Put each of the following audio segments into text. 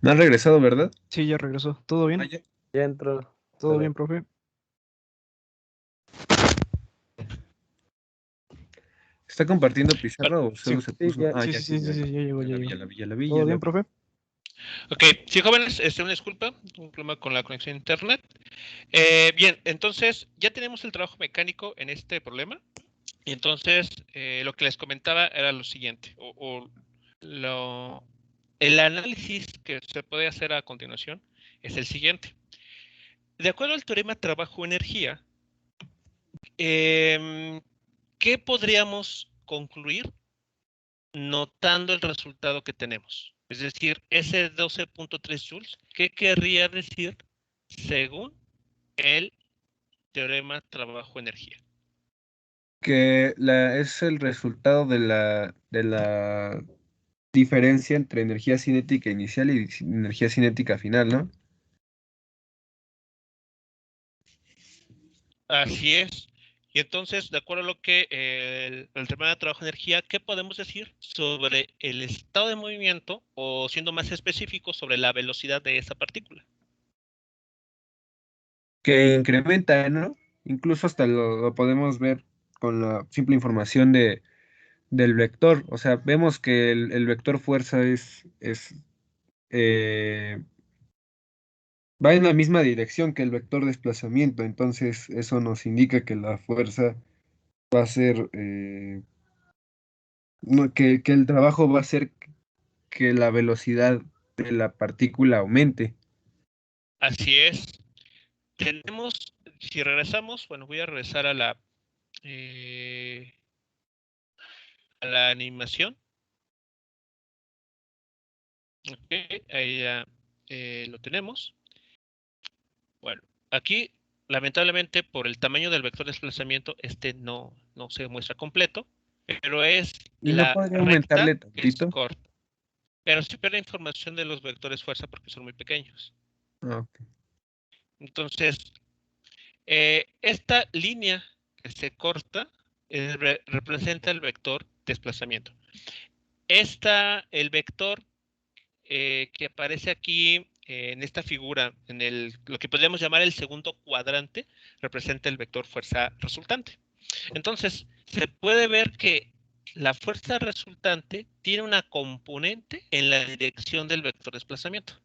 No han regresado, ¿verdad? Sí, ya regresó. ¿Todo bien? Ya. Ya entró. ¿Todo Pero bien, profe? ¿Está compartiendo pizarra o Sí, solo se sí, puso? ya. Ah, sí, ya, sí, sí, sí, ya, sí, ya. sí, ya llegó, Ya ya la vi, llegó. ya la vi, ya la vi, ¿Todo ya la bien, vi. profe? Ok, sí, jóvenes, una disculpa, un problema con la conexión a internet. Bien, entonces ya tenemos el trabajo mecánico en este problema. Y entonces lo que les comentaba era lo siguiente, el análisis que se puede hacer a continuación es el siguiente. De acuerdo al teorema trabajo-energía, ¿qué podríamos concluir notando el resultado que tenemos? Es decir, ese 12.3 joules, ¿qué querría decir según el teorema trabajo-energía? Que es el resultado de la diferencia entre energía cinética inicial y energía cinética final, ¿no? Así es. Y entonces, de acuerdo a lo que el tema de trabajo-energía, ¿qué podemos decir sobre el estado de movimiento o, siendo más específico, sobre la velocidad de esa partícula? Que incrementa, ¿no? Incluso hasta lo podemos ver con la simple información del vector. O sea, vemos que el vector fuerza eh, va en la misma dirección que el vector desplazamiento. Entonces, eso nos indica que la fuerza va a ser, que el trabajo va a ser que la velocidad de la partícula aumente. Así es. Tenemos, si regresamos, bueno, voy a regresar eh, a la animación. Ok, ahí ya lo tenemos. Bueno, aquí, lamentablemente, por el tamaño del vector de desplazamiento, no se muestra completo, pero es ¿Y no la podría recta aumentarle que es tantito? corta. Pero sí pierde información de los vectores fuerza porque son muy pequeños. Ah, ok. Entonces, esta línea que se corta representa el vector desplazamiento. El vector que aparece aquí en esta figura, lo que podríamos llamar el segundo cuadrante, representa el vector fuerza resultante. Entonces, se puede ver que la fuerza resultante tiene una componente en la dirección del vector desplazamiento.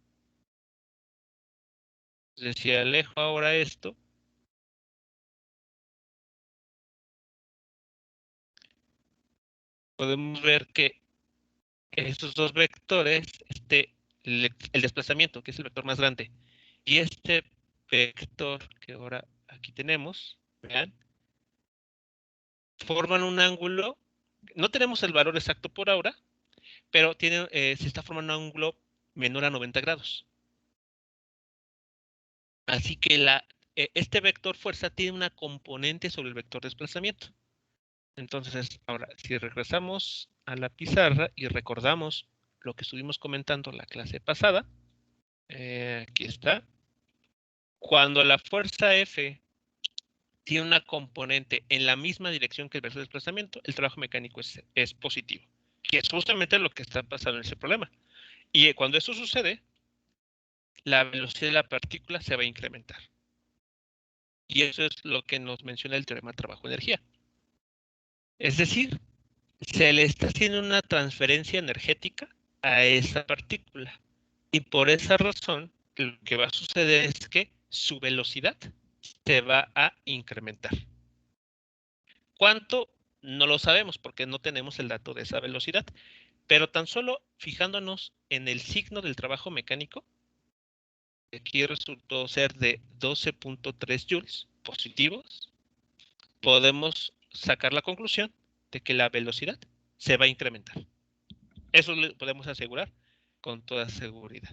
Entonces, si alejo ahora esto, podemos ver que estos dos vectores, el desplazamiento, que es el vector más grande, y este vector que ahora aquí tenemos, vean, forman un ángulo. No tenemos el valor exacto por ahora, pero se está formando un ángulo menor a 90 grados. Así que este vector fuerza tiene una componente sobre el vector desplazamiento. Entonces, ahora, si regresamos a la pizarra y recordamos lo que estuvimos comentando la clase pasada, aquí está. Cuando la fuerza F tiene una componente en la misma dirección que el vector de desplazamiento, el trabajo mecánico es positivo, que es justamente lo que está pasando en ese problema. Y cuando eso sucede, la velocidad de la partícula se va a incrementar. Y eso es lo que nos menciona el teorema trabajo-energía. Es decir, se le está haciendo una transferencia energética a esa partícula. Y por esa razón, lo que va a suceder es que su velocidad se va a incrementar. ¿Cuánto? No lo sabemos porque no tenemos el dato de esa velocidad. Pero tan solo fijándonos en el signo del trabajo mecánico, que aquí resultó ser de 12.3 joules positivos, podemos sacar la conclusión de que la velocidad se va a incrementar. Eso lo podemos asegurar con toda seguridad.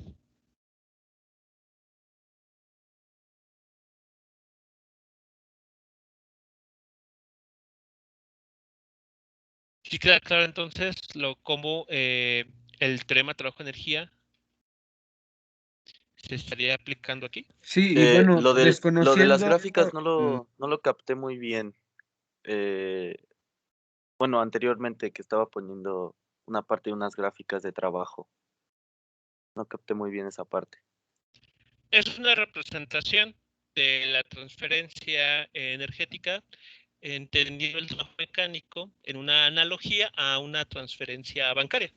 Sí queda claro entonces cómo el teorema trabajo-energía se estaría aplicando aquí. Sí, y bueno, lo de las desconociendo gráficas esto, no lo capté muy bien. Bueno, anteriormente que estaba poniendo una parte de unas gráficas de trabajo. No capté muy bien esa parte. Es una representación de la transferencia energética, entendiendo el trabajo mecánico en una analogía a una transferencia bancaria.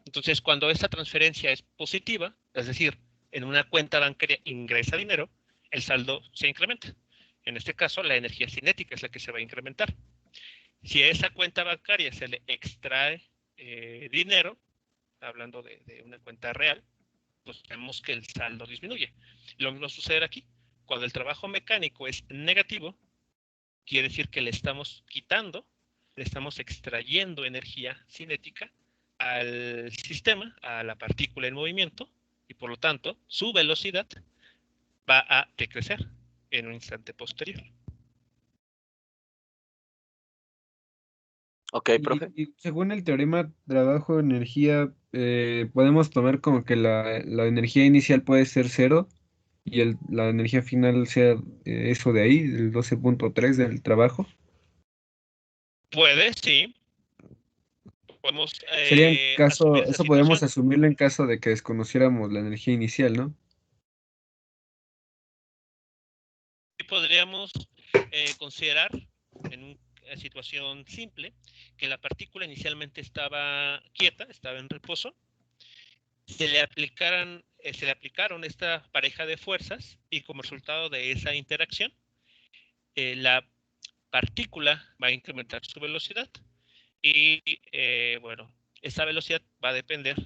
Entonces, cuando esta transferencia es positiva, es decir, en una cuenta bancaria ingresa dinero, el saldo se incrementa. En este caso, la energía cinética es la que se va a incrementar. Si a esa cuenta bancaria se le extrae dinero, hablando de una cuenta real, pues vemos que el saldo disminuye. Lo mismo sucede aquí. Cuando el trabajo mecánico es negativo, quiere decir que le estamos quitando, le estamos extrayendo energía cinética al sistema, a la partícula en movimiento, y por lo tanto su velocidad va a decrecer en un instante posterior. Ok, profe. Y según el teorema trabajo-energía, podemos tomar como que la energía inicial puede ser cero y la energía final sea eso de ahí, el 12.3 del trabajo. Puede, sí. Podemos Sería en asumir caso, esa eso podemos situación. asumirlo en caso de que desconociéramos la energía inicial, ¿no? Y podríamos considerar en una situación simple que la partícula inicialmente estaba quieta, estaba en reposo, se le aplicaron esta pareja de fuerzas y como resultado de esa interacción, la partícula va a incrementar su velocidad y bueno, esa velocidad va a depender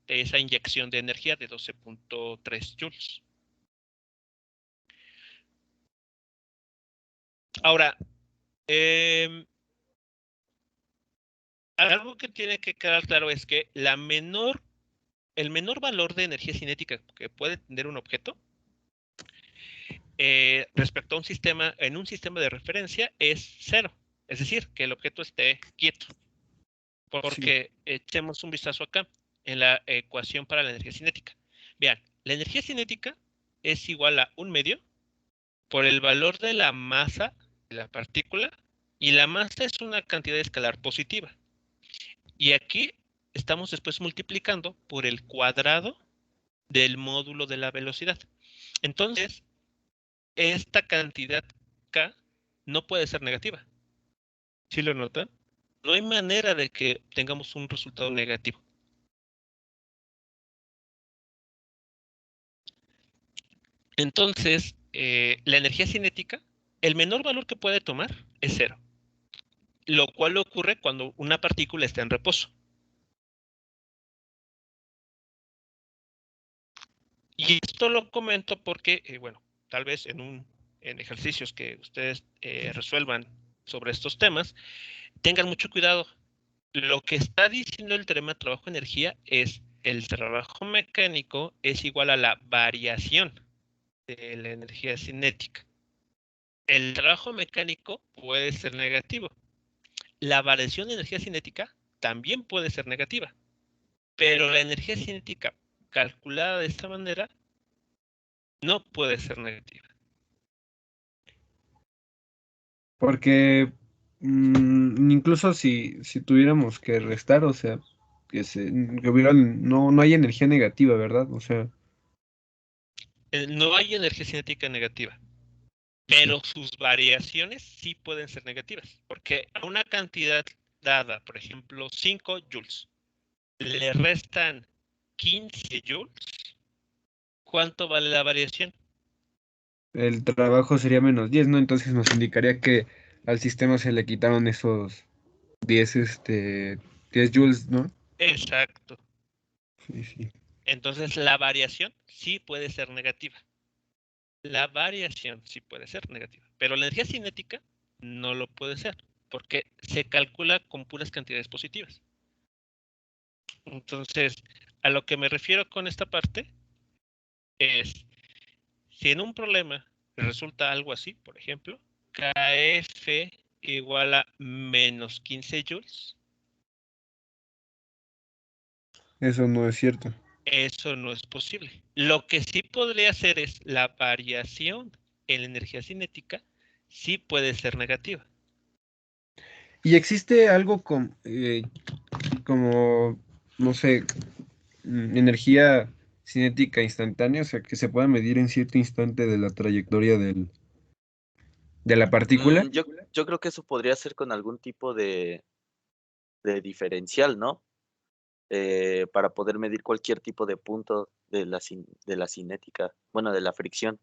de esa inyección de energía de 12.3 joules. Ahora, algo que tiene que quedar claro es que el menor valor de energía cinética que puede tener un objeto respecto a un sistema, en un sistema de referencia es cero. Es decir, que el objeto esté quieto. Porque echemos un vistazo acá en la ecuación para la energía cinética. Vean, la energía cinética es igual a un medio por el valor de la masa de la partícula y la masa es una cantidad escalar positiva. Y aquí estamos después multiplicando por el cuadrado del módulo de la velocidad. Entonces, esta cantidad K no puede ser negativa. ¿Sí lo notan? No hay manera de que tengamos un resultado negativo. Entonces, la energía cinética, el menor valor que puede tomar es cero, lo cual ocurre cuando una partícula está en reposo. Y esto lo comento porque, bueno, tal vez en ejercicios que ustedes resuelvan sobre estos temas, tengan mucho cuidado. Lo que está diciendo el teorema de trabajo-energía es el trabajo mecánico es igual a la variación de la energía cinética. El trabajo mecánico puede ser negativo. La variación de energía cinética también puede ser negativa. Pero la energía cinética calculada de esta manera no puede ser negativa. Porque incluso si tuviéramos que restar, o sea, que hubiera, no hay energía negativa, ¿verdad? O sea, No hay energía cinética negativa, sí. pero sus variaciones sí pueden ser negativas, porque a una cantidad dada, por ejemplo, 5 joules, le restan 15 joules, ¿cuánto vale la variación? El trabajo sería -10, ¿no? Entonces nos indicaría que al sistema se le quitaron esos 10 10 joules, ¿no? Exacto. Sí, sí. Entonces la variación sí puede ser negativa. La variación sí puede ser negativa, pero la energía cinética no lo puede ser, porque se calcula con puras cantidades positivas. Entonces, a lo que me refiero con esta parte es, si en un problema resulta algo así, por ejemplo, KF igual a menos 15 joules, Eso no es cierto. eso no es posible. Lo que sí podría hacer es la variación en la energía cinética, sí puede ser negativa. ¿Y existe algo como, no sé, energía cinética instantánea, o sea, que se pueda medir en cierto instante de la trayectoria de la partícula. Yo creo que eso podría ser con algún tipo de diferencial, ¿no? Para poder medir cualquier tipo de punto de la cinética, bueno, de la fricción.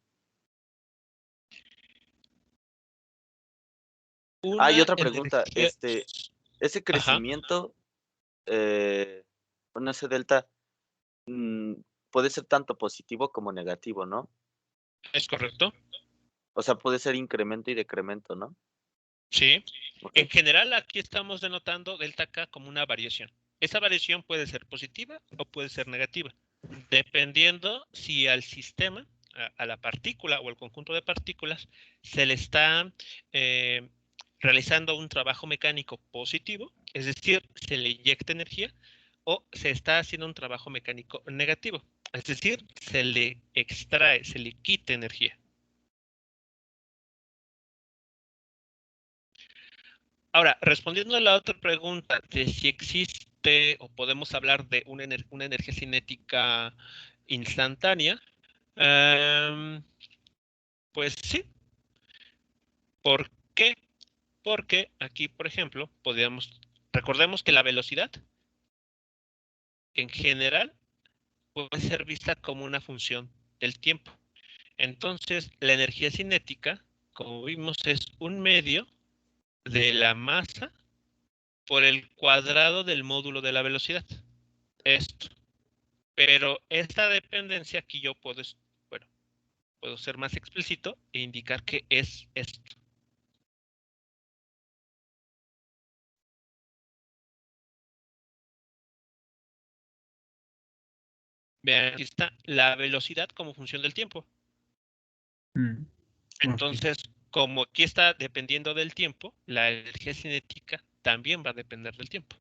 Y Una otra pregunta, energía. ese Ajá, crecimiento, eh, bueno, ese delta, mm, puede ser tanto positivo como negativo, ¿no? es correcto. O sea, puede ser incremento y decremento, ¿no? Sí. En Okey. general, aquí estamos denotando delta K como una variación. Esa variación puede ser positiva o puede ser negativa, dependiendo si al sistema, a la partícula o al conjunto de partículas, se le está eh, realizando un trabajo mecánico positivo, es decir, se le inyecta energía, o se está haciendo un trabajo mecánico negativo, es decir, se le extrae, se le quita energía. Ahora, respondiendo a la otra pregunta de si existe o podemos hablar de una energía cinética instantánea, pues sí. ¿Por qué? Porque aquí, por ejemplo, recordemos que la velocidad en general puede ser vista como una función del tiempo. Entonces, la energía cinética, como vimos, es un medio de la masa por el cuadrado del módulo de la velocidad. Esto. Pero esta dependencia aquí yo bueno, puedo ser más explícito e indicar que es esto. Vean, aquí está la velocidad como función del tiempo. Mm, ok. Entonces, como aquí está dependiendo del tiempo, la energía cinética también va a depender del tiempo.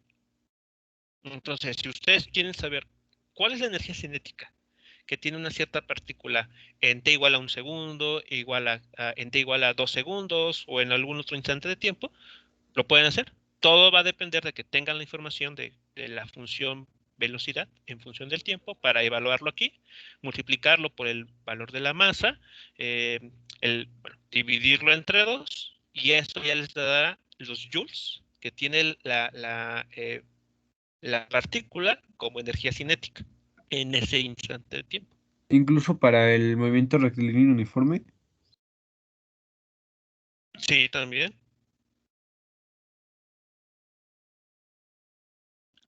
Entonces, si ustedes quieren saber cuál es la energía cinética que tiene una cierta partícula en t igual a un segundo, en t igual a 2 segundos o en algún otro instante de tiempo, lo pueden hacer. Todo va a depender de que tengan la información de la función velocidad en función del tiempo para evaluarlo aquí, multiplicarlo por el valor de la masa, eh, bueno, dividirlo entre 2 y esto ya les dará los joules que tiene la partícula como energía cinética en ese instante de tiempo. Incluso para el movimiento rectilíneo uniforme. Sí, también.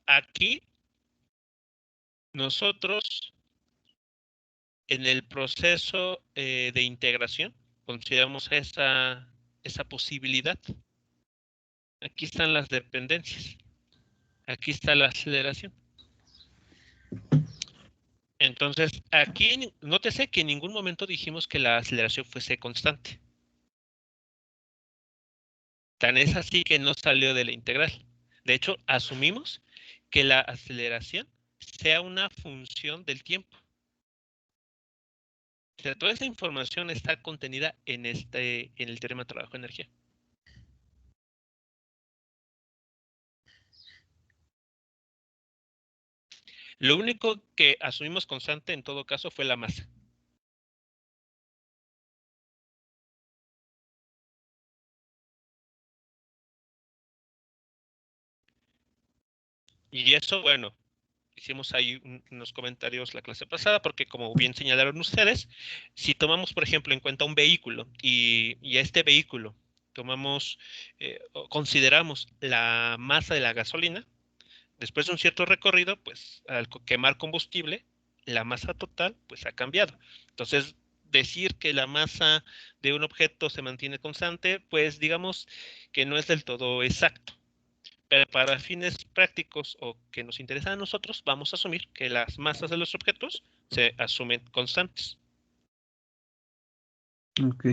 Aquí nosotros en el proceso de integración consideramos esa posibilidad. Aquí están las dependencias. Aquí está la aceleración. Entonces, aquí nótese que en ningún momento dijimos que la aceleración fuese constante. Tan es así que no salió de la integral. De hecho, asumimos que la aceleración sea una función del tiempo. O sea, toda esa información está contenida en el teorema de trabajo de energía. Lo único que asumimos constante en todo caso fue la masa. Y eso, bueno, hicimos ahí unos comentarios la clase pasada, porque como bien señalaron ustedes, si tomamos, por ejemplo, en cuenta un vehículo y a este vehículo o consideramos la masa de la gasolina, después de un cierto recorrido, pues al quemar combustible, la masa total pues ha cambiado. Entonces, decir que la masa de un objeto se mantiene constante, pues digamos que no es del todo exacto. Pero para fines prácticos o que nos interesan a nosotros, vamos a asumir que las masas de los objetos se asumen constantes. Ok.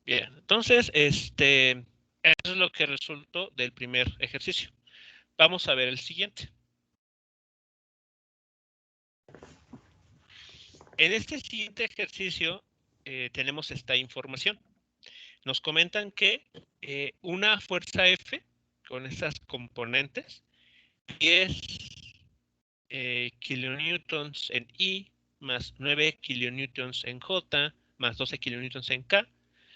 Bien, entonces, eso es lo que resultó del primer ejercicio. Vamos a ver el siguiente. En este siguiente ejercicio tenemos esta información. Nos comentan que una fuerza F con esas componentes y es kilonewtons en I más 9 kilonewtons en J más 12 kilonewtons en K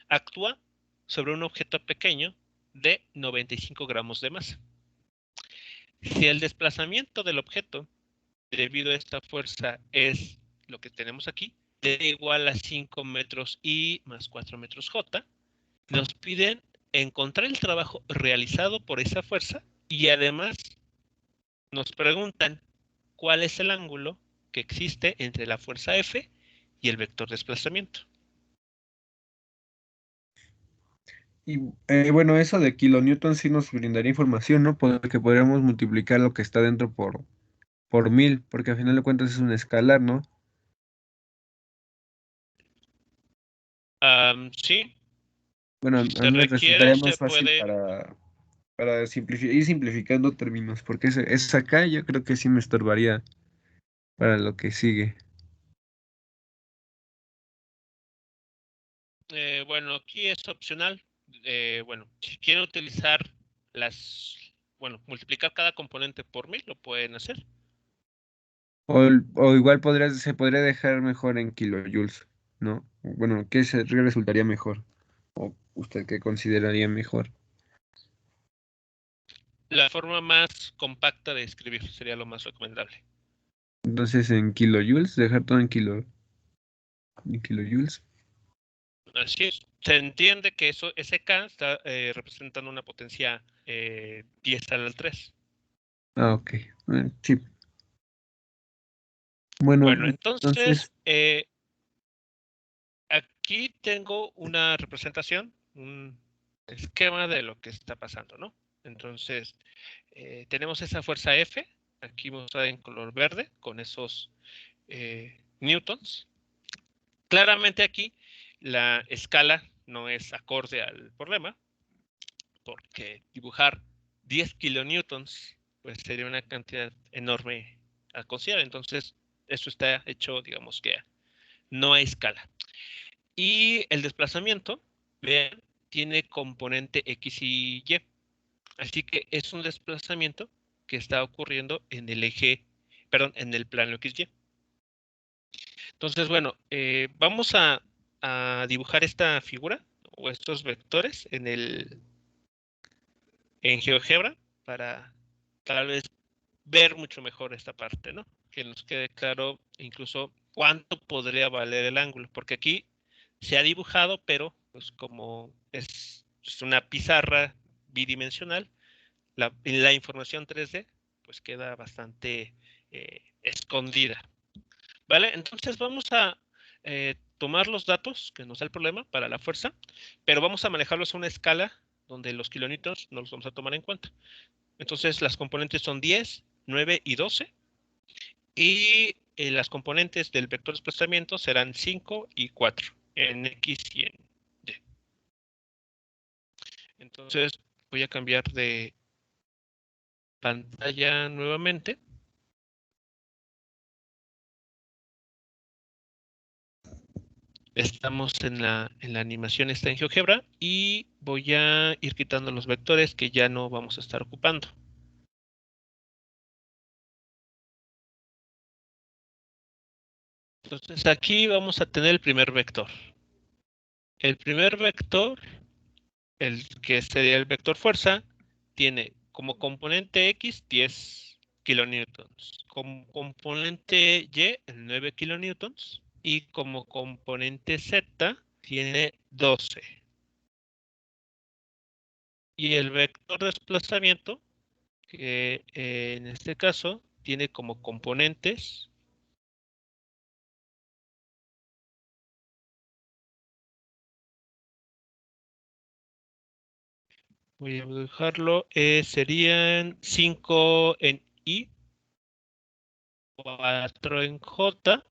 actúa sobre un objeto pequeño de 95 gramos de masa. Si el desplazamiento del objeto debido a esta fuerza es lo que tenemos aquí, D igual a 5 metros I más 4 metros J, nos piden encontrar el trabajo realizado por esa fuerza y además nos preguntan cuál es el ángulo que existe entre la fuerza F y el vector desplazamiento. Y bueno, eso de kilonewton sí nos brindaría información, ¿no? Porque podríamos multiplicar lo que está dentro por 1000, porque al final de cuentas es un escalar, ¿no? Sí, Bueno, a si mí se me requiere, resultaría más se fácil puede. para ir simplificando términos, porque es acá yo creo que sí me estorbaría para lo que sigue. Bueno, aquí es opcional. Bueno, si quieren utilizar multiplicar cada componente por 1000, lo pueden hacer. O igual se podría dejar mejor en kilojoules, ¿no? Bueno, ¿qué resultaría mejor? ¿O usted qué consideraría mejor? La forma más compacta de escribir sería lo más recomendable. Entonces en kilojoules, dejar todo en kilojoules. Así es. Se entiende que ese K está representando una potencia 10 al 3. Ah, ok. Sí. Bueno, Bueno, entonces entonces, aquí tengo una representación, un esquema de lo que está pasando, ¿no? Entonces, tenemos esa fuerza F, aquí mostrada en color verde, con esos newtons. Claramente aquí la escala no es acorde al problema, porque dibujar 10 kilonewtons pues sería una cantidad enorme a considerar. Entonces, eso está hecho, digamos que no a escala. Y el desplazamiento, vean, tiene componente X y Y. Así que es un desplazamiento que está ocurriendo en el eje, perdón, en el plano XY. Entonces, bueno, vamos a dibujar esta figura o estos vectores en GeoGebra para tal vez ver mucho mejor esta parte, ¿no? Que nos quede claro incluso cuánto podría valer el ángulo, porque aquí se ha dibujado, pero pues como es una pizarra bidimensional, la información 3D pues queda bastante escondida, ¿vale? Entonces vamos a tomar los datos que nos da el problema para la fuerza, pero vamos a manejarlos a una escala donde los kilonewtons no los vamos a tomar en cuenta. Entonces las componentes son 10, 9 y 12. Y las componentes del vector de desplazamiento serán 5 y 4 en X y en Y. Entonces voy a cambiar de pantalla nuevamente. Estamos en la animación, está en GeoGebra y voy a ir quitando los vectores que ya no vamos a estar ocupando. Entonces aquí vamos a tener el primer vector. El primer vector, el que sería el vector fuerza, tiene como componente X 10 kilonewtons, como componente Y el 9 kilonewtons y como componente Z tiene 12. Y el vector de desplazamiento, que en este caso tiene como componentes, voy a dejarlo, serían 5 en I, 4 en J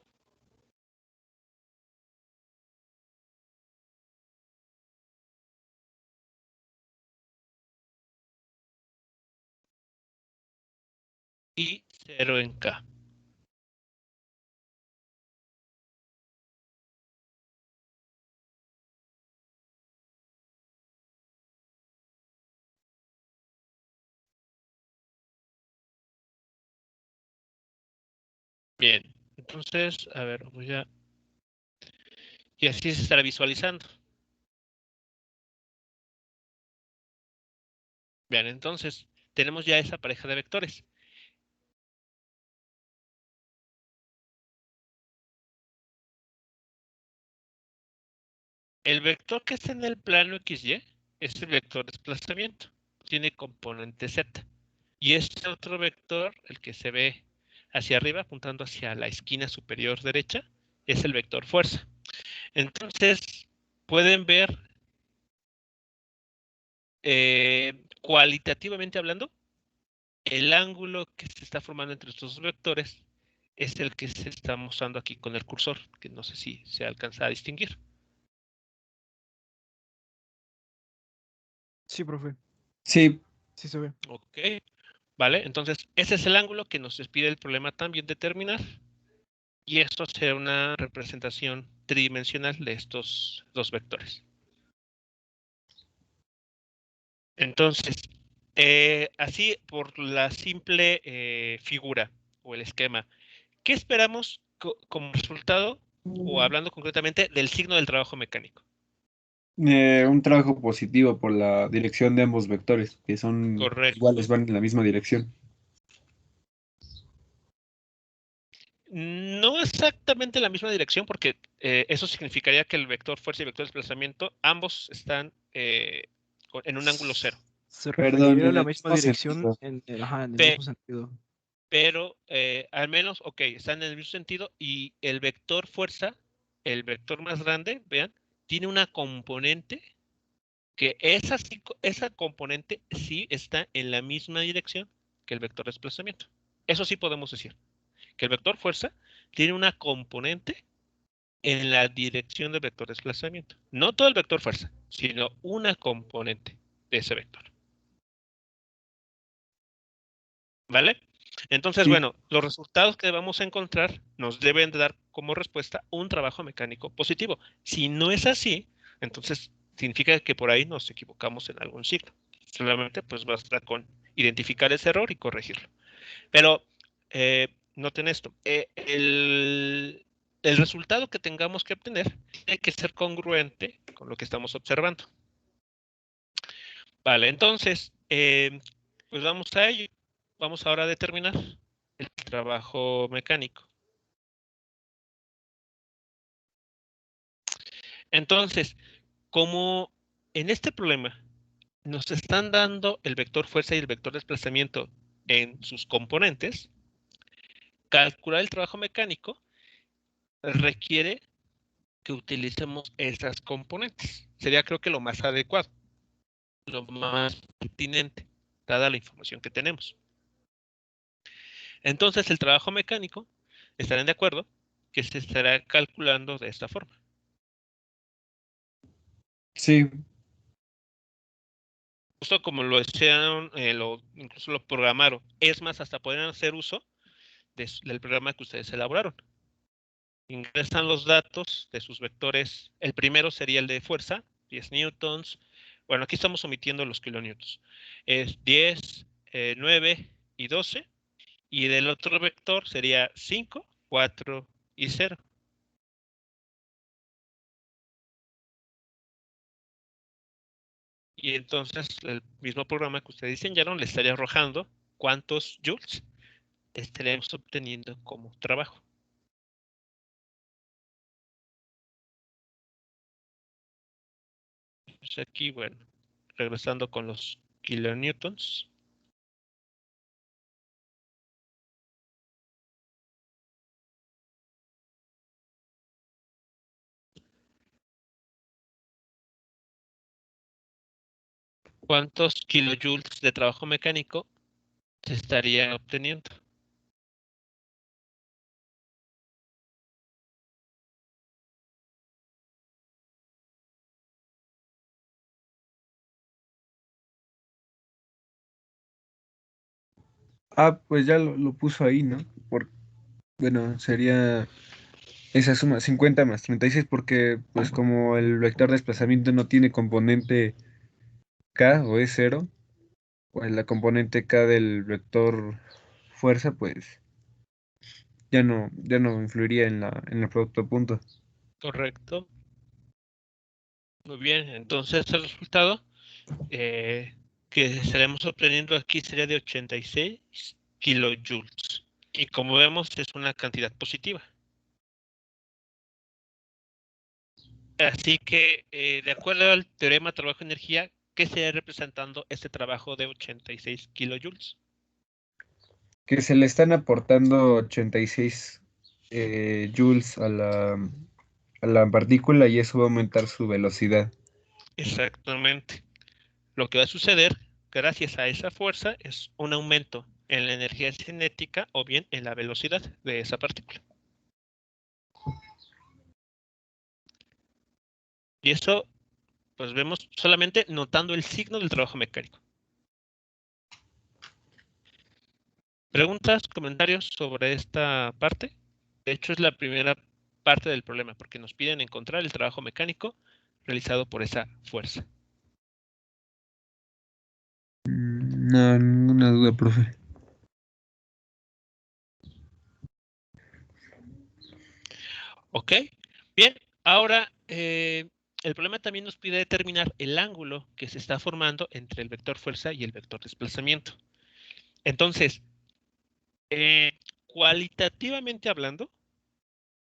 y 0 en K. Bien, entonces, a ver, voy a... Y así se estará visualizando. Bien, entonces, tenemos ya esa pareja de vectores. El vector que está en el plano XY es el vector de desplazamiento. Tiene componente Z. Y este otro vector, el que se ve hacia arriba, apuntando hacia la esquina superior derecha, es el vector fuerza. Entonces, pueden ver, cualitativamente hablando, el ángulo que se está formando entre estos dos vectores es el que se está mostrando aquí con el cursor, que no sé si se alcanza a distinguir. Sí, profe. Sí, Sí se ve. Ok, ¿vale? Entonces, ese es el ángulo que nos pide el problema también determinar. Y esto será una representación tridimensional de estos dos vectores. Entonces, así por la simple figura o el esquema, ¿qué esperamos como resultado o hablando concretamente del signo del trabajo mecánico? un trabajo positivo por la dirección de ambos vectores, que son iguales, Correcto. van en la misma dirección. No exactamente la misma dirección, porque eso significaría que el vector fuerza y el vector desplazamiento ambos están en un ángulo cero. Se Perdón, refería a en la el misma mismo dirección sentido. ajá, en el Pe- mismo sentido. pero al menos, ok, están en el mismo sentido y el vector fuerza, el vector más grande, vean, tiene una componente que esa componente sí está en la misma dirección que el vector desplazamiento. Eso sí podemos decir, que el vector fuerza tiene una componente en la dirección del vector desplazamiento. No todo el vector fuerza, sino una componente de ese vector. ¿Vale? Entonces, Sí, bueno, los resultados que vamos a encontrar nos deben de dar como respuesta un trabajo mecánico positivo. Si no es así, entonces significa que por ahí nos equivocamos en algún signo. Solamente pues basta con identificar ese error y corregirlo. Pero noten esto, el resultado que tengamos que obtener tiene que ser congruente con lo que estamos observando. Vale, entonces, pues vamos a ello. Vamos ahora a determinar el trabajo mecánico. Entonces, como en este problema nos están dando el vector fuerza y el vector desplazamiento en sus componentes, calcular el trabajo mecánico requiere que utilicemos esas componentes. Sería creo que lo más adecuado, lo más pertinente, dada la información que tenemos. Entonces, el trabajo mecánico, estarán de acuerdo que se estará calculando de esta forma. sí, Justo como lo hicieron, incluso lo programaron. Es más, hasta pueden hacer uso del programa que ustedes elaboraron. Ingresan los datos de sus vectores. El primero sería el de fuerza, 10 newtons. Bueno, aquí estamos omitiendo los kilonewtons. Es 10, 9 y 12. Y del otro vector sería 5, 4 y 0. Y entonces el mismo programa que ustedes diseñaron le estaría arrojando cuántos joules estaremos obteniendo como trabajo. Entonces aquí, bueno, regresando con los kilonewtons. ¿Cuántos kilojoules de trabajo mecánico se estarían obteniendo? pues ya lo puso ahí, ¿no? Bueno, sería esa suma 50 más 36 porque pues como el vector de desplazamiento no tiene componente K o es cero, pues la componente K del vector fuerza, pues ya no influiría en el producto punto. Correcto. Muy bien, entonces el resultado que estaremos obteniendo aquí sería de 86 kilojoules. Y como vemos, es una cantidad positiva. Así que, de acuerdo al teorema trabajo-energía, ¿qué estaría representando este trabajo de 86 kilojoules? Que se le están aportando 86 joules a la partícula y eso va a aumentar su velocidad. Exactamente. Lo que va a suceder gracias a esa fuerza es un aumento en la energía cinética o bien en la velocidad de esa partícula. Y eso, pues vemos solamente notando el signo del trabajo mecánico. ¿Preguntas, comentarios sobre esta parte? De hecho, es la primera parte del problema, porque nos piden encontrar el trabajo mecánico realizado por esa fuerza. No, ninguna duda, profe. ¿Ok? Bien, ahora el problema también nos pide determinar el ángulo que se está formando entre el vector fuerza y el vector desplazamiento. Entonces, cualitativamente hablando,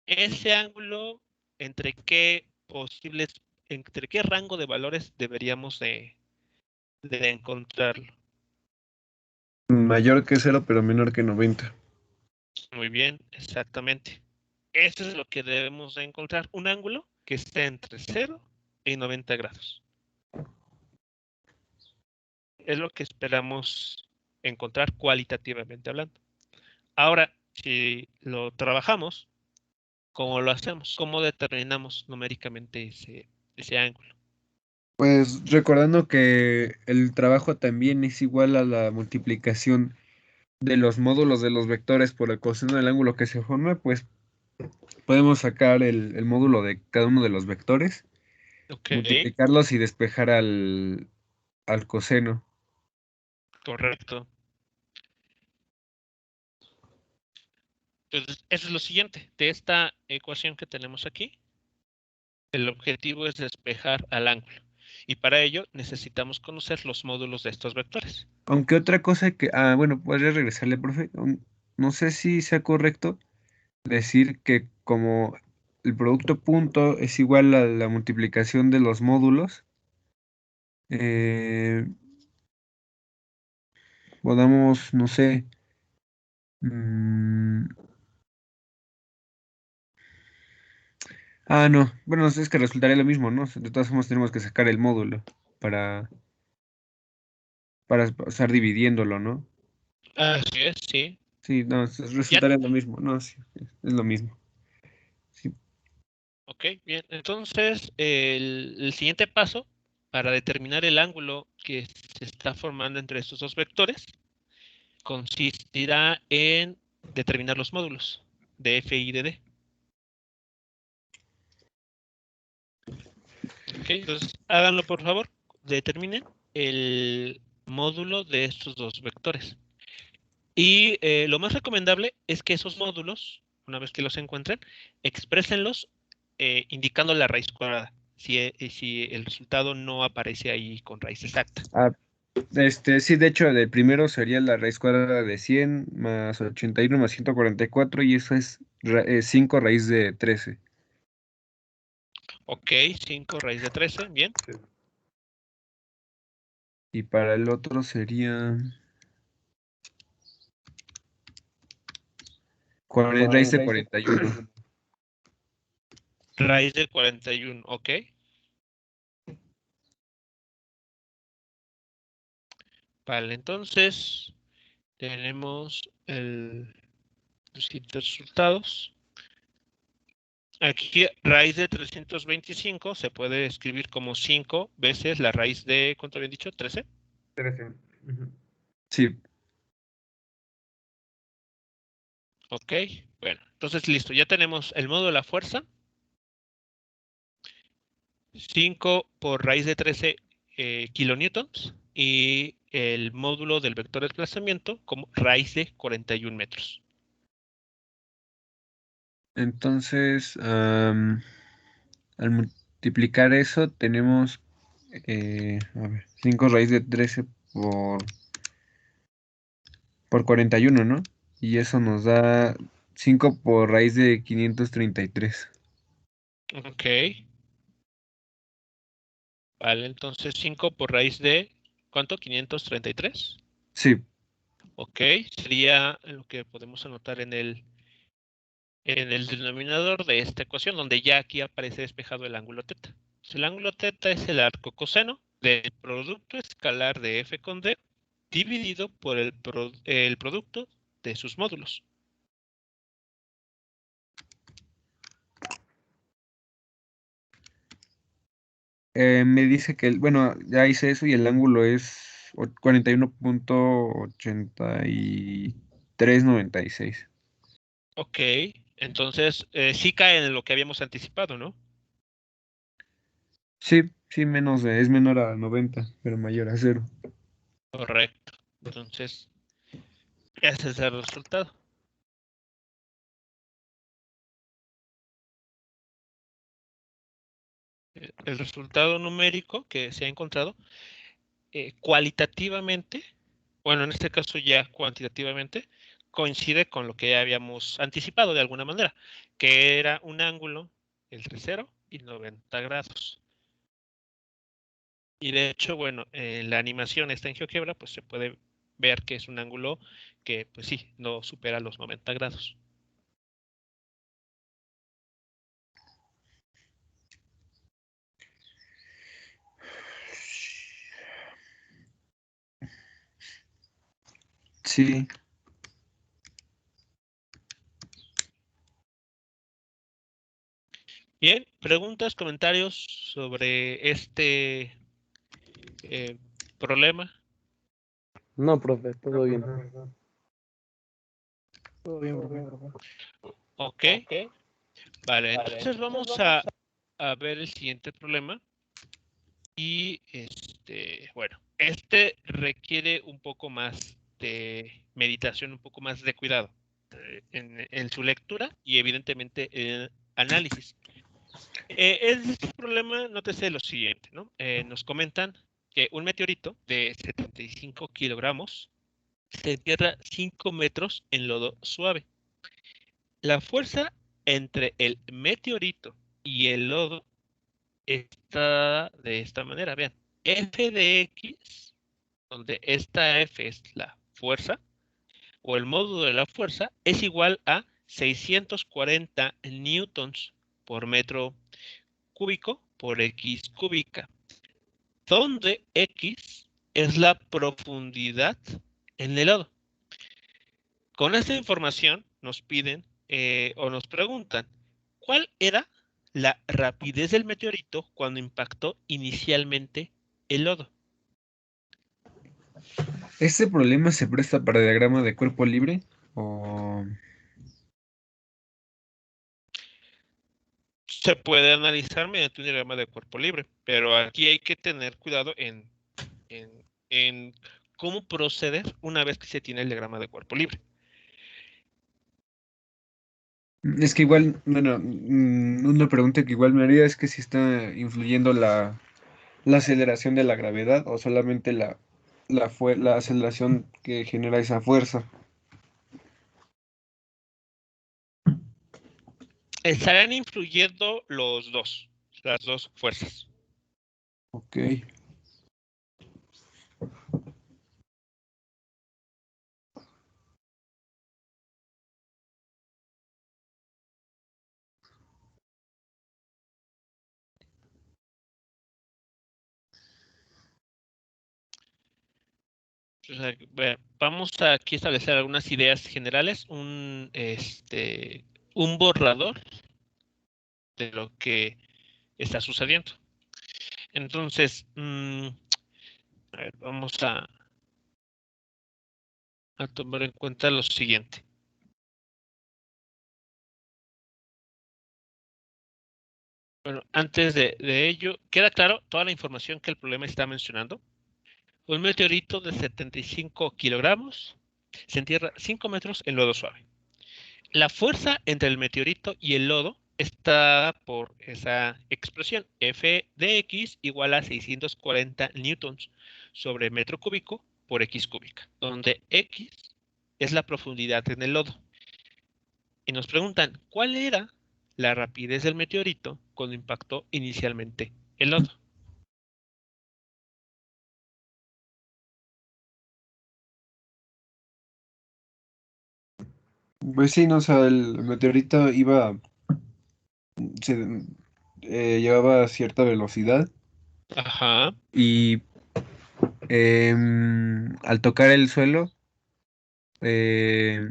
ese ángulo entre qué posibles, entre qué rango de valores deberíamos de encontrarlo. Mayor que cero, pero menor que 90. Muy bien, exactamente. Eso es lo que debemos de encontrar, un ángulo que esté entre 0 y 90 grados. Es lo que esperamos encontrar cualitativamente hablando. Ahora, si lo trabajamos, ¿cómo lo hacemos? ¿Cómo determinamos numéricamente ese ángulo? Pues recordando que el trabajo también es igual a la multiplicación de los módulos de los vectores por el coseno del ángulo que se forma, pues podemos sacar el módulo de cada uno de los vectores, Ok, multiplicarlos y despejar al coseno. correcto. Entonces, eso es lo siguiente. De esta ecuación que tenemos aquí, el objetivo es despejar al ángulo. Y para ello necesitamos conocer los módulos de estos vectores. Aunque otra cosa bueno, podría regresarle, profe. No sé si sea correcto decir que como el producto punto es igual a la multiplicación de los módulos, eh, podamos, no sé, mm, no, bueno, es que resultaría lo mismo, ¿no? De todas formas tenemos que sacar el módulo para, para estar dividiéndolo, ¿no? Así es, sí. Sí, no, Ya, resultaría lo mismo, no, sí, es lo mismo. Sí, ok, bien. Entonces, el siguiente paso para determinar el ángulo que se está formando entre estos dos vectores consistirá en determinar los módulos de f y de d. Ok, entonces háganlo por favor. Determinen el módulo de estos dos vectores. Y lo más recomendable es que esos módulos, una vez que los encuentren, exprésenlos indicando la raíz cuadrada, si el resultado no aparece ahí con raíz exacta. ah, sí, de hecho, el primero sería la raíz cuadrada de 100 más 81 más 144 y eso es 5 raíz de 13. Ok, 5 raíz de 13, bien. Y para el otro sería raíz de 41. Raíz de 41, ok. Vale, entonces tenemos los siguientes resultados. Aquí raíz de 325 se puede escribir como 5 veces la raíz de, ¿cuánto habían dicho? 13. 13. Ujú. Sí, Ok, bueno, entonces listo, ya tenemos el módulo de la fuerza, 5 por raíz de 13 kilonewtons y el módulo del vector de desplazamiento como raíz de 41 metros. Entonces, al multiplicar eso, tenemos a ver, 5 raíz de 13 por 41, ¿no? Y eso nos da 5 por raíz de 533. Ok. Vale, entonces 5 por raíz de, ¿cuánto? 533. Sí, Ok, sería lo que podemos anotar en el denominador de esta ecuación, donde ya aquí aparece despejado el ángulo teta. Pues el ángulo teta es el arco coseno del producto escalar de f con d dividido por el producto de sus módulos. me dice que, bueno, ya hice eso y el ángulo es 41.8396. Ok, entonces sí cae en lo que habíamos anticipado, ¿no? Sí, sí, es menor a 90, pero mayor a 0. Correcto. Entonces, ese es el resultado. El resultado numérico que se ha encontrado cualitativamente, bueno, en este caso ya cuantitativamente, coincide con lo que ya habíamos anticipado de alguna manera, que era un ángulo entre 0 y 90 grados. Y de hecho, bueno, la animación está en GeoGebra, pues se puede ver que es un ángulo que, pues sí, no supera los 90 grados. Sí, Bien, preguntas, comentarios sobre este problema. No, profe, todo bien. Todo bien, profe. Ok, vale, entonces vamos a ver el siguiente problema. Y bueno, este requiere un poco más de meditación, un poco más de cuidado en su lectura y evidentemente en análisis. Este problema, nótese lo siguiente, ¿no? Nos comentan que un meteorito de 75 kilogramos se entierra 5 metros en lodo suave. La fuerza entre el meteorito y el lodo está de esta manera, vean. F de X, donde esta F es la fuerza, o el módulo de la fuerza, es igual a 640 newtons por metro cúbico por X cúbica, donde X es la profundidad en el lodo. Con esta información nos piden o nos preguntan, ¿cuál era la rapidez del meteorito cuando impactó inicialmente el lodo? ¿este problema se presta para diagrama de cuerpo libre? O... Se puede analizar mediante un diagrama de cuerpo libre, pero aquí hay que tener cuidado en, en cómo proceder una vez que se tiene el diagrama de cuerpo libre. Es que igual, bueno, una pregunta que igual me haría es que si está influyendo la aceleración de la gravedad o solamente la aceleración que genera esa fuerza. Estarán influyendo las dos fuerzas. Ok. O sea, vamos a aquí establecer algunas ideas generales, un borrador de lo que está sucediendo. Entonces, a ver, vamos a tomar en cuenta lo siguiente. Bueno, antes de ello, ¿queda claro toda la información que el problema está mencionando? Un meteorito de 75 kilogramos se entierra 5 metros en lodo suave. La fuerza entre el meteorito y el lodo está por esa expresión. F de X igual a 640 newtons sobre metro cúbico por X cúbica, donde X es la profundidad en el lodo. Y nos preguntan, ¿cuál era la rapidez del meteorito cuando impactó inicialmente el lodo? Pues sí, no, o sea, el meteorito se, llevaba cierta velocidad Ajá, y al tocar el suelo, eh,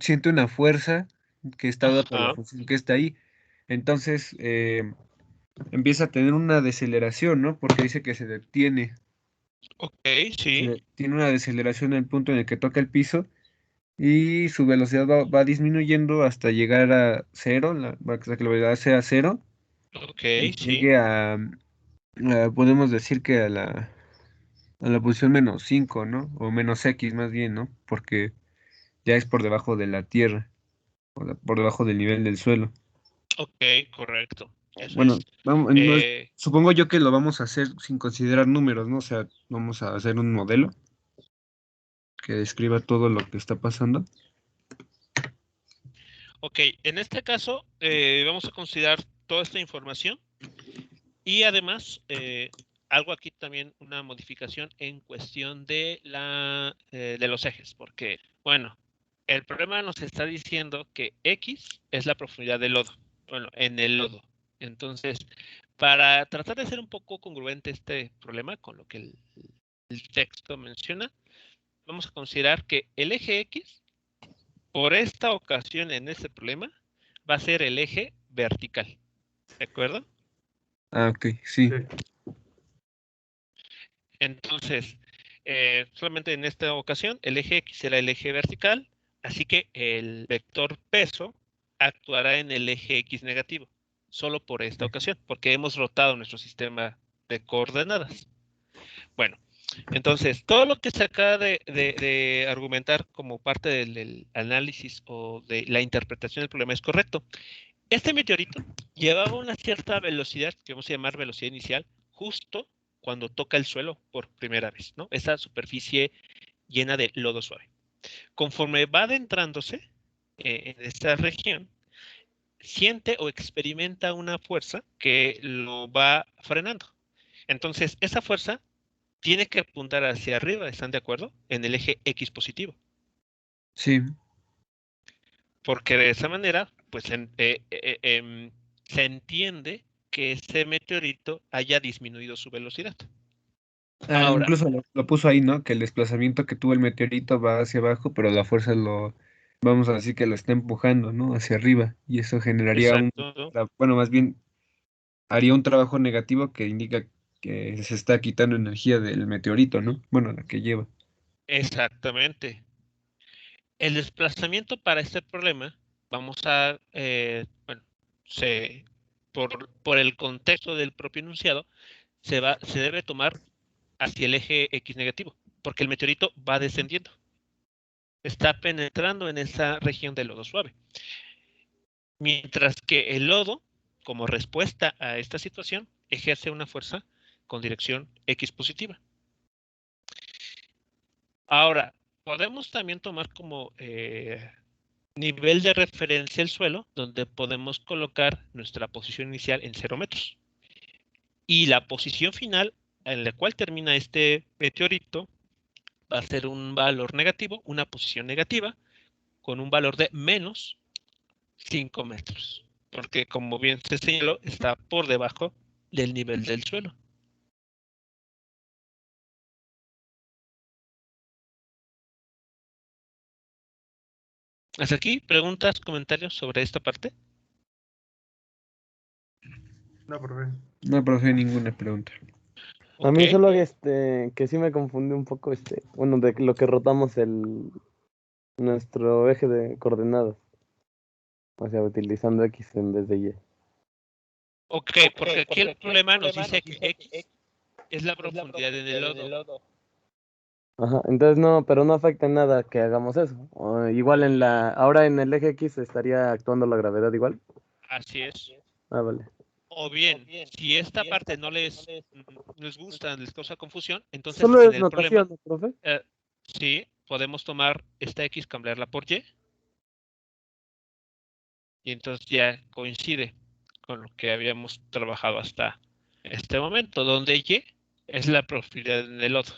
siente una fuerza que está dada por la ajá, función que está ahí. Entonces empieza a tener una deceleración, ¿no? Porque dice que se detiene. ok, sí, Tiene una deceleración en el punto en el que toca el piso y su velocidad va disminuyendo hasta llegar a cero, hasta que la velocidad sea cero ok, y sí, llegue podemos decir que a la posición -5, ¿no? O -X más bien, ¿no? Porque ya es por debajo de la tierra, por debajo del nivel del suelo. ok, correcto. Eso Bueno, es. supongo yo que lo vamos a hacer sin considerar números, ¿no? O sea, vamos a hacer un modelo que describa todo lo que está pasando. Ok, en este caso vamos a considerar toda esta información y además algo aquí también una modificación en cuestión de de los ejes, porque bueno, el problema nos está diciendo que X es la profundidad del lodo, bueno, en el lodo. Entonces, para tratar de hacer un poco congruente este problema con lo que el texto menciona, vamos a considerar que el eje X por esta ocasión en este problema va a ser el eje vertical. ¿De acuerdo? Ah, ok, sí. Entonces, solamente en esta ocasión el eje X será el eje vertical, así que el vector peso actuará en el eje X negativo, solo por esta ocasión, porque hemos rotado nuestro sistema de coordenadas. Bueno, entonces, todo lo que se acaba de argumentar como parte del análisis o de la interpretación del problema es correcto. Este meteorito llevaba una cierta velocidad, que vamos a llamar velocidad inicial, justo cuando toca el suelo por primera vez, ¿no? Esa superficie llena de lodo suave. Conforme va adentrándose en esta región, siente o experimenta una fuerza que lo va frenando. Entonces, esa fuerza tiene que apuntar hacia arriba, ¿están de acuerdo? En el eje X positivo. Sí, Porque de esa manera, pues se entiende que ese meteorito haya disminuido su velocidad. Ahora, incluso lo puso ahí, ¿no? Que el desplazamiento que tuvo el meteorito va hacia abajo, pero la fuerza vamos a decir que lo está empujando, ¿no? Hacia arriba. Y eso generaría exacto, bueno, más bien haría un trabajo negativo que indica que se está quitando energía del meteorito, ¿no? Bueno, la que lleva. exactamente. El desplazamiento para este problema, vamos a, bueno, por el contexto del propio enunciado, se debe tomar hacia el eje X negativo, porque el meteorito va descendiendo, está penetrando en esa región de lodo suave. Mientras que el lodo, como respuesta a esta situación, ejerce una fuerza con dirección X positiva. Ahora, podemos también tomar como nivel de referencia el suelo, donde podemos colocar nuestra posición inicial en 0 metros. Y la posición final en la cual termina este meteorito va a ser un valor negativo, una posición negativa, con un valor de menos 5 metros. Porque como bien se señaló, está por debajo del nivel del suelo. ¿Hasta aquí? ¿Preguntas, comentarios sobre esta parte? No, profe. No, profe, ninguna pregunta. A Ok. mí solo que sí me confunde un poco bueno, de lo que rotamos nuestro eje de coordenadas. O sea, utilizando X en vez de Y. Ok, porque aquí el problema nos dice que X es la profundidad en el lodo. Ajá, entonces no, pero no afecta en nada que hagamos eso. Igual ahora en el eje X estaría actuando la gravedad igual. Así es. Ah, vale. O bien, si esta parte no les gusta, les causa confusión, entonces Solo en es el problema, notación, ¿no, profe? sí, podemos tomar esta X, cambiarla por y entonces ya coincide con lo que habíamos trabajado hasta este momento, donde Y es la profundidad del lodo.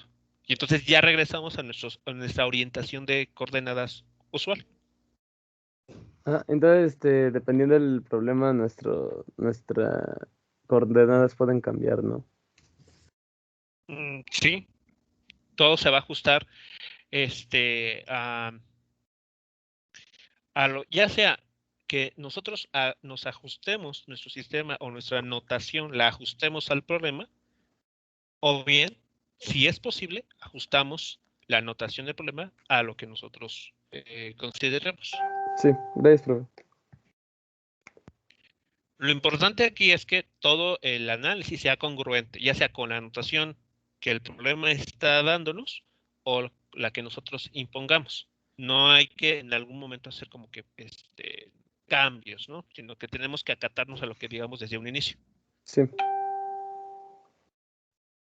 Y entonces ya regresamos a nuestra orientación de coordenadas usual. Ah, entonces, dependiendo del problema, nuestras coordenadas pueden cambiar, ¿no? Sí, todo se va a ajustar ya sea que nosotros nos ajustemos nuestro sistema o nuestra notación, la ajustemos al problema, o bien, si es posible, ajustamos la notación del problema a lo que nosotros consideremos. Sí, gracias, profe. Lo importante aquí es que todo el análisis sea congruente, ya sea con la notación que el problema está dándonos o la que nosotros impongamos. No hay que en algún momento hacer como que cambios, ¿no? Sino que tenemos que acatarnos a lo que digamos desde un inicio. Sí.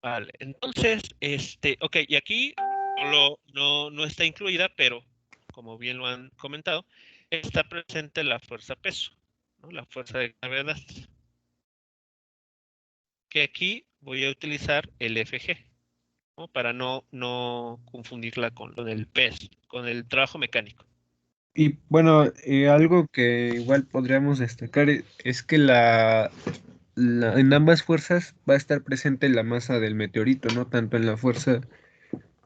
Vale, entonces, ok, y aquí no está incluida, pero como bien lo han comentado, está presente la fuerza peso, ¿no? La fuerza de gravedad. Que aquí voy a utilizar el FG, ¿no? Para no confundirla con lo del PES, con el trabajo mecánico. Y bueno, algo que igual podríamos destacar es que en ambas fuerzas va a estar presente la masa del meteorito, ¿no? Tanto en la fuerza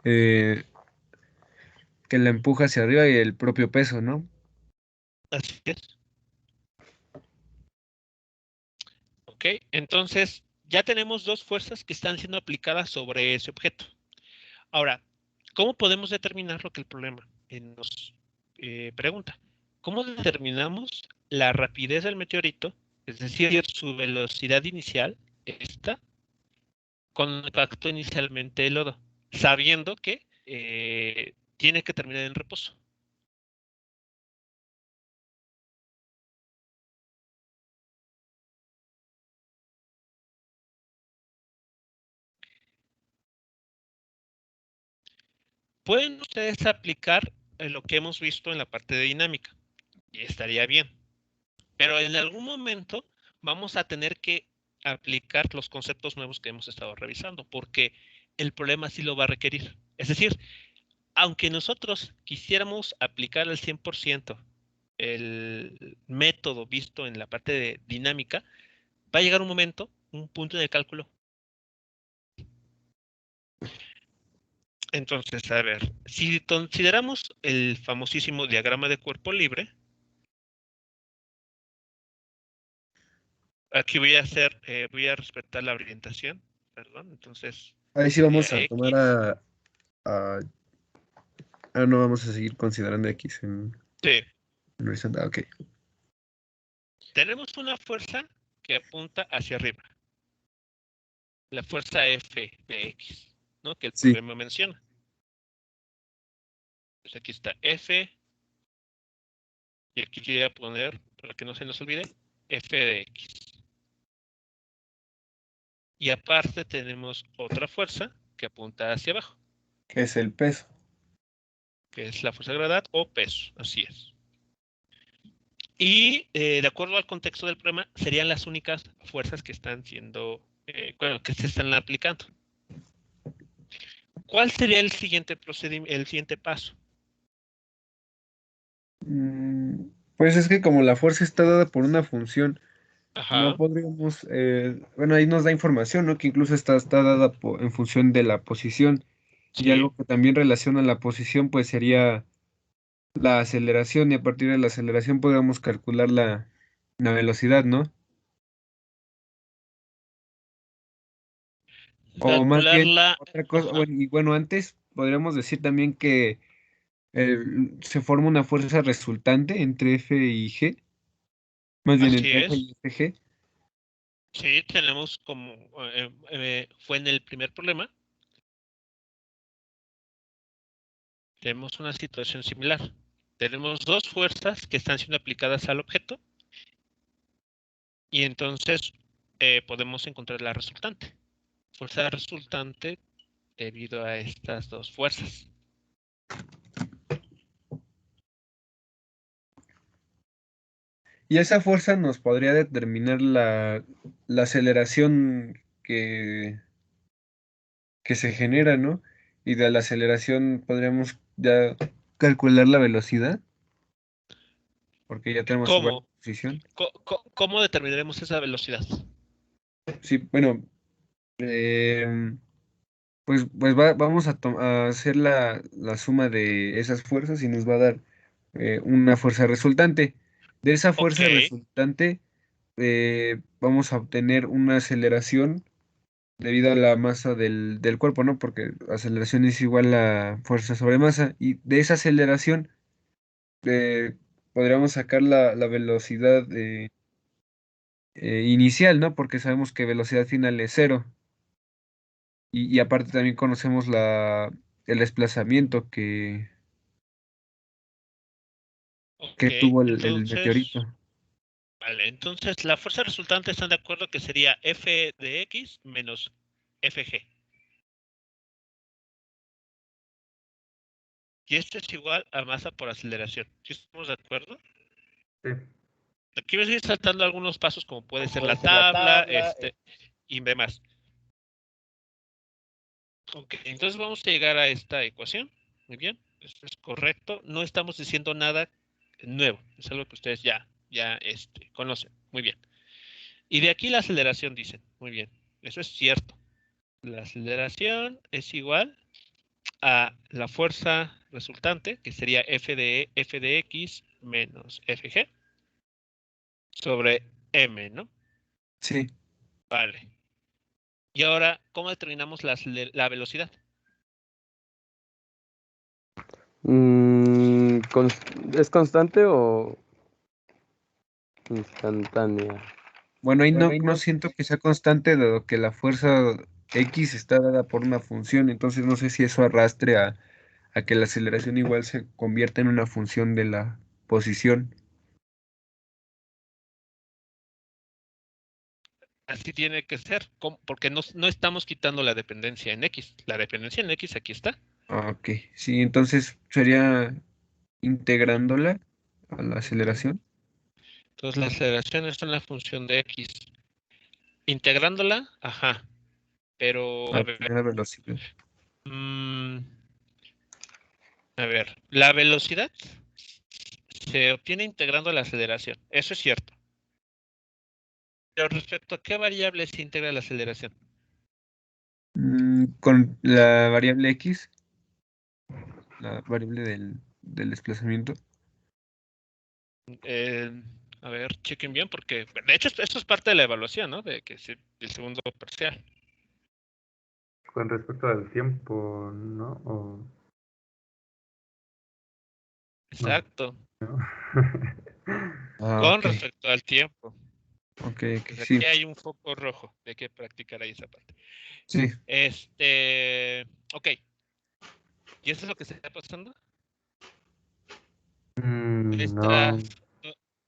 eh, que la empuja hacia arriba y el propio peso, ¿no? Así es. Ok, entonces ya tenemos dos fuerzas que están siendo aplicadas sobre ese objeto. Ahora, ¿cómo podemos determinar lo que el problema nos pregunta? ¿Cómo determinamos la rapidez del meteorito, es decir, su velocidad inicial, esta, con el impacto inicialmente del lodo, sabiendo que tiene que terminar en reposo? Pueden ustedes aplicar lo que hemos visto en la parte de dinámica y estaría bien, pero en algún momento vamos a tener que aplicar los conceptos nuevos que hemos estado revisando, porque el problema sí lo va a requerir. Es decir, aunque nosotros quisiéramos aplicar al 100% el método visto en la parte de dinámica, va a llegar un momento, un punto en el cálculo. Entonces, a ver, si consideramos el famosísimo diagrama de cuerpo libre, aquí voy a respetar la orientación, perdón, entonces Ahí sí sería vamos a tomar X. a- no vamos a seguir considerando X Sí, en horizontal. Ok. tenemos una fuerza que apunta hacia arriba, la fuerza F de X, ¿no? Que el Sí. problema menciona. Pues aquí está F, y aquí voy a poner, para que no se nos olvide, F de X. Y aparte tenemos otra fuerza que apunta hacia abajo, Que es el peso. que es la fuerza de gravedad o peso, así es. Y de acuerdo al contexto del problema, serían las únicas fuerzas que están siendo, que se están aplicando. ¿Cuál sería el siguiente procedimiento, el siguiente paso? Pues es que como la fuerza está dada por una función, no Ajá, podríamos, bueno, ahí nos da información, ¿no? Que incluso está dada en función de la posición. Y sí. algo que también relaciona la posición, pues sería la aceleración, y a partir de la aceleración podríamos calcular la velocidad, ¿no? O más bien, Calcularla. otra cosa, Ajá, bueno, y bueno, antes podríamos decir también que se forma una fuerza resultante entre F y G, más bien así entre F es. y FG. Sí, tenemos como fue en el primer problema, tenemos una situación similar. Tenemos dos fuerzas que están siendo aplicadas al objeto y entonces podemos encontrar la resultante. Fuerza resultante debido a estas dos fuerzas. Y esa fuerza nos podría determinar la aceleración que se genera, ¿no? Y de la aceleración podríamos ya calcular la velocidad, porque ya tenemos igual ¿Cómo? posición. ¿Cómo determinaremos esa velocidad? Sí, bueno, pues vamos a hacer la suma de esas fuerzas y nos va a dar una fuerza resultante. De esa Ok, fuerza resultante vamos a obtener una aceleración debido a la masa del cuerpo, ¿no? Porque aceleración es igual a fuerza sobre masa. Y de esa aceleración eh, podríamos sacar la velocidad inicial, ¿no? Porque sabemos que velocidad final es cero. Y aparte también conocemos el desplazamiento ok. que tuvo el Entonces, meteorito. vale, entonces la fuerza resultante están de acuerdo que sería F de X menos FG. Y esto es igual a masa por aceleración. ¿Sí estamos de acuerdo? Sí. Aquí voy a ir saltando algunos pasos como puede ser la tabla, y demás. Ok, entonces vamos a llegar a esta ecuación. Muy bien, esto es correcto. No estamos diciendo nada nuevo. Es algo que ustedes ya conocen. Muy bien. Y de aquí la aceleración dicen. Muy bien, eso es cierto. La aceleración es igual a la fuerza resultante, que sería f de x menos fg, sobre m, ¿no? Sí. Vale. Y ahora, ¿cómo determinamos la velocidad? ¿Es constante o instantánea? Bueno, ahí no siento que sea constante, dado que la fuerza X está dada por una función, entonces no sé si eso arrastre a que la aceleración igual se convierta en una función de la posición. Así tiene que ser, porque no estamos quitando la dependencia en x. La dependencia en x aquí está. Ah, ok, sí, entonces sería integrándola a la aceleración. Entonces la aceleración está en la función de x. Integrándola, ajá. Pero, A a la ver, primera velocidad. mm, la velocidad se obtiene integrando la aceleración. Eso es cierto. Pero respecto a qué variable se integra la aceleración. Con la variable X, la variable del desplazamiento. Eh, a ver, chequen bien, porque de hecho esto es parte de la evaluación, ¿no? Del segundo parcial. Con respecto al tiempo, ¿no? Exacto. ¿no? Ah, Con ok, respecto al tiempo. ok, Pues sí, aquí hay un foco rojo de que practicar ahí esa parte. sí. Ok. ¿Y eso es lo que se está pasando? No.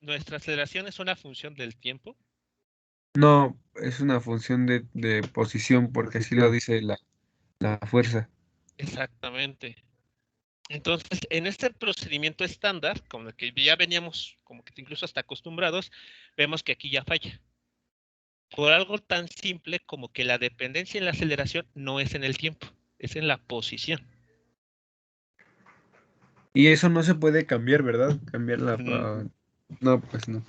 Nuestra aceleración es una función del tiempo. No, es una función de posición, porque así lo dice la fuerza. Exactamente. Entonces, en este procedimiento estándar, como el que ya veníamos como que incluso hasta acostumbrados, vemos que aquí ya falla. Por algo tan simple como que la dependencia en la aceleración no es en el tiempo, es en la posición. Y eso no se puede cambiar, ¿verdad? Cambiarla Mm, para... No, pues no.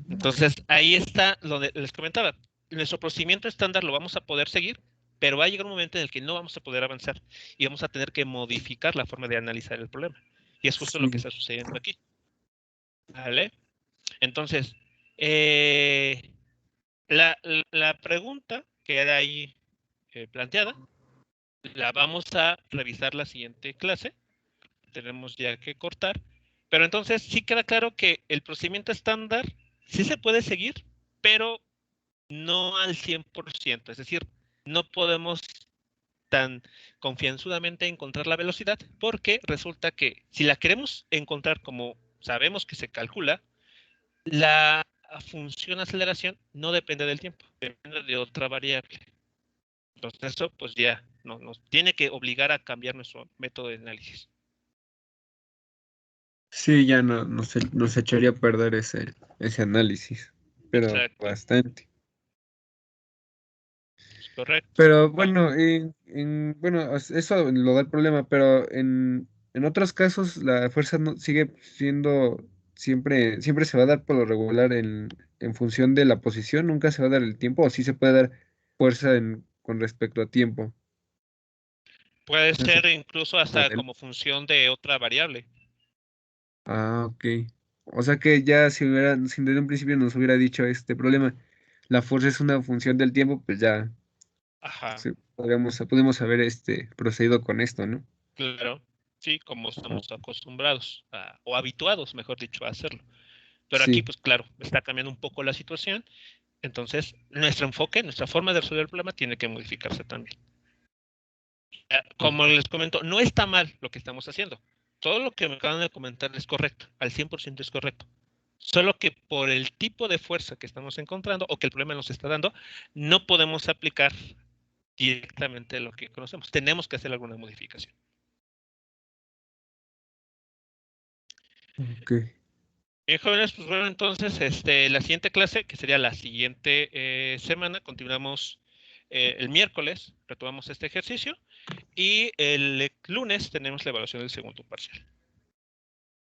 Entonces, ahí está lo que les comentaba. Nuestro procedimiento estándar lo vamos a poder seguir, pero va a llegar un momento en el que no vamos a poder avanzar y vamos a tener que modificar la forma de analizar el problema. Y es justo lo que Sí. está sucediendo aquí. ¿Vale? Entonces, eh, la pregunta que era ahí planteada, la vamos a revisar la siguiente clase. Tenemos ya que cortar. Pero entonces sí queda claro que el procedimiento estándar sí se puede seguir, pero no al 100%. Es decir, no podemos tan confianzudamente encontrar la velocidad, porque resulta que si la queremos encontrar como sabemos que se calcula, la función aceleración no depende del tiempo, depende de otra variable. Entonces eso pues ya nos tiene que obligar a cambiar nuestro método de análisis. Sí, ya no, nos echaría a perder ese análisis, pero Exacto, bastante. es correcto. Pero bueno, bueno, eso lo da el problema, pero en otros casos la fuerza no, sigue siendo, siempre se va a dar por lo regular en función de la posición, nunca se va a dar el tiempo, o sí se puede dar fuerza con respecto a tiempo. Puede No sé, ser incluso hasta modelo. como función de otra variable. Ah, ok. O sea que ya si desde un principio nos hubiera dicho este problema, la fuerza es una función del tiempo, pues ya Ajá, podemos haber procedido con esto, ¿no? claro. Sí, como estamos acostumbrados o habituados, mejor dicho, a hacerlo. Pero aquí, Sí. pues claro, está cambiando un poco la situación. Entonces, nuestro enfoque, nuestra forma de resolver el problema tiene que modificarse también. Como les comento, no está mal lo que estamos haciendo. Todo lo que me acaban de comentar es correcto, al 100% es correcto. Solo que por el tipo de fuerza que estamos encontrando o que el problema nos está dando, no podemos aplicar directamente lo que conocemos. Tenemos que hacer alguna modificación. Ok. Bien, jóvenes, pues bueno, entonces, la siguiente clase, que sería la siguiente semana, continuamos el miércoles, retomamos este ejercicio, y el lunes tenemos la evaluación del segundo parcial.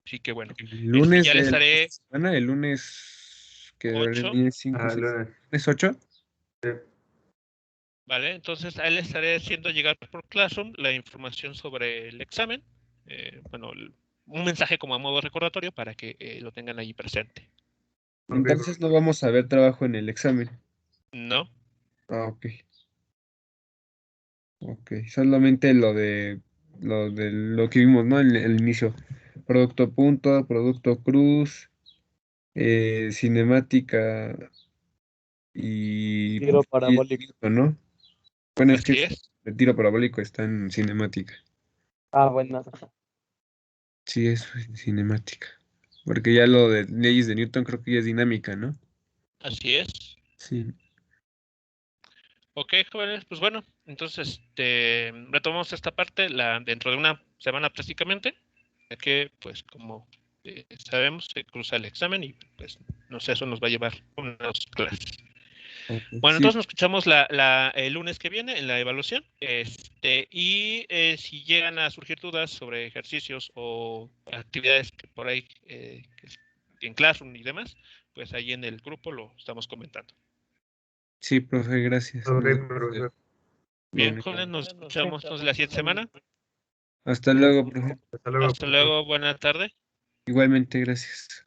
Así que bueno, El lunes ya les de la haré semana, el lunes que ocho, viene 5, Ah, 6, lunes. ¿es 8? Sí. ¿vale? Entonces, ahí les estaré haciendo llegar por Classroom la información sobre el examen, bueno, un mensaje como a modo recordatorio para que lo tengan ahí presente. Ok, Entonces no vamos a ver trabajo en el examen. ¿No? Ah, ok. Ok. Solamente lo que vimos, ¿no? En el inicio. Producto punto, producto cruz, cinemática y, Tiro y parabólico. ¿no? Bueno, es que Así es. el tiro parabólico está en cinemática. Ah, bueno. Sí, es cinemática. Porque ya lo de leyes de Newton creo que ya es dinámica, ¿no? Así es. Sí. Ok, jóvenes, pues bueno, entonces retomamos esta parte dentro de una semana prácticamente, ya que pues como sabemos se cruza el examen y pues no sé, eso nos va a llevar unas clases. Ok. Bueno, Sí, entonces nos escuchamos el lunes que viene en la evaluación, y si llegan a surgir dudas sobre ejercicios o actividades que por ahí en Classroom y demás, pues ahí en el grupo lo estamos comentando. sí, profe, gracias. ok, Nos vemos el profesor. Bien, lunes. jóvenes, nos escuchamos entonces la siguiente semana. Hasta luego, profe. Hasta luego, Hasta profesor. luego, buena tarde. Igualmente, gracias.